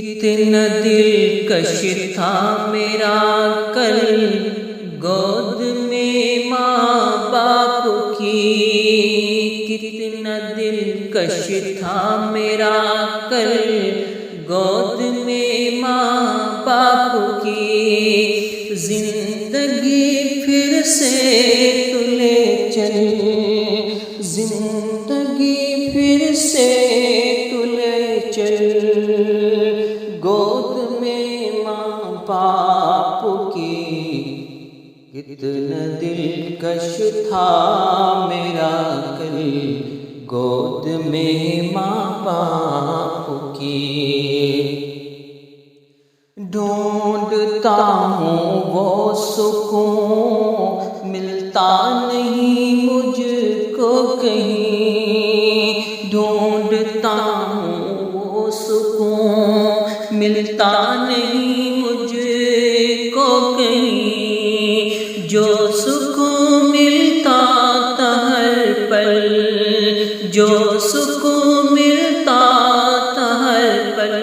کتنا دلکش تھا میرا کل گود میں ماں باپ کی، کتنا دلکش تھا میرا کل گود میں ماں باپ کی، زندگی پھر سے تو لے چل، زندگی پھر سے تو لے چل، گود میں ماں باپ کی، کتنا دلکش تھا میرا کل گود میں ماں باپ کی، ڈھونڈتا ہوں وہ سکون ملتا نہیں مجھ کو کہیں، ڈھونڈتا ہوں وہ سکون ملتا نہیں مجھ کو کہیں، جو سکون ملتا تھا ہر پل، جو سکون ملتا تھا ہر پل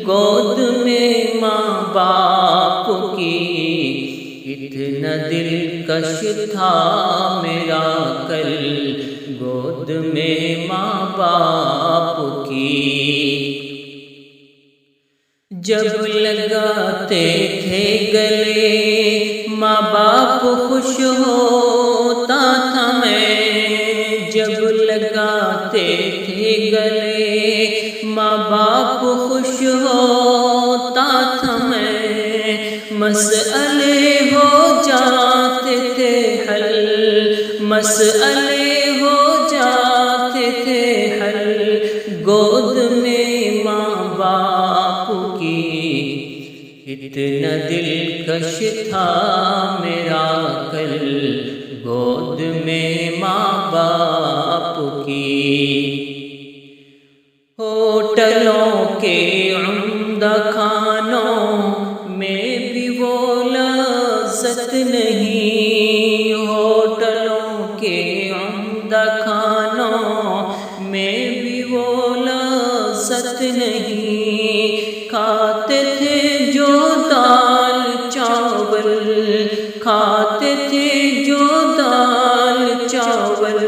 گود میں ماں باپ کی، اتنا دلکش تھا میرا کل گود میں ماں باپ کی، جب لگاتے تھے گلے ماں باپ خوش ہوتا تھا میں، جب لگاتے تھے گلے ماں باپ خوش ہوتا تھا میں، مسئلے ہو جاتے تھے حل، مسئلے ہو جاتے تھے حل گود میں ماں باپ کی، اتنا دلکش تھا میرا کل گود میں ماں باپ کی، ہوٹلوں کے عمدہ کھانوں میں بھی وہ لذت نہیں، ہوٹلوں کے عمدہ کھانوں میں بھی وہ لذت نہیں، کھاتے تھے جو دال چاول، کھاتے تھے جو دال چاول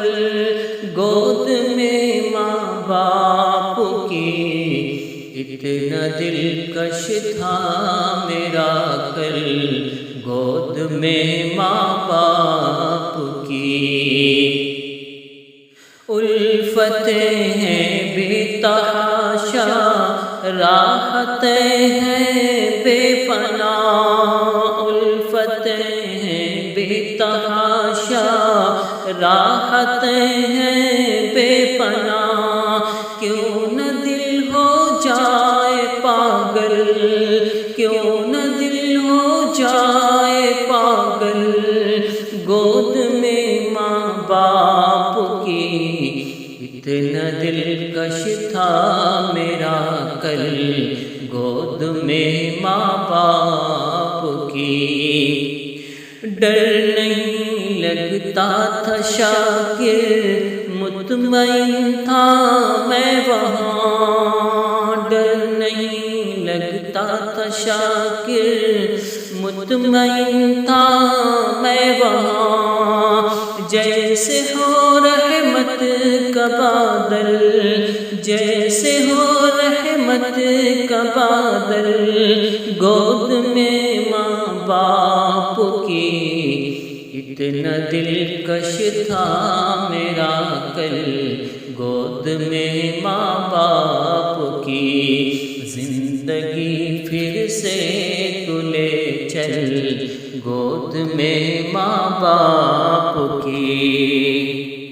گود میں ماں باپ کی، اتنا دلکش تھا میرا کل گود میں ماں باپ کی، الفتیں ہیں بے تحاشا راحتیں ہیں بے پناہ، الفتیں ہیں بے تحاشا راحتیں ہیں بے پناہ، کیوں نہ دل ہو جائے پاگل، کیوں نہ دل ہو جائے پاگل گود میں ماں باپ کی، اتنا دلکش تھا میرا کل گود میں ماں باپ کی، ڈر نہیں لگتا تھا شاکر مطمئن تھا میں وہاں، ڈر نہیں لگتا تھا شاکر مطمئن تھا میں وہاں، جیسے ہو رحمت کا بادل، جیسے ہو رحمت کا بادل گود میں ماں باپ کی، اتنا دلکش تھا میرا کل گود میں ماں باپ کی، زندگی پھر سے تو لے چل گود میں ماں باپ کی۔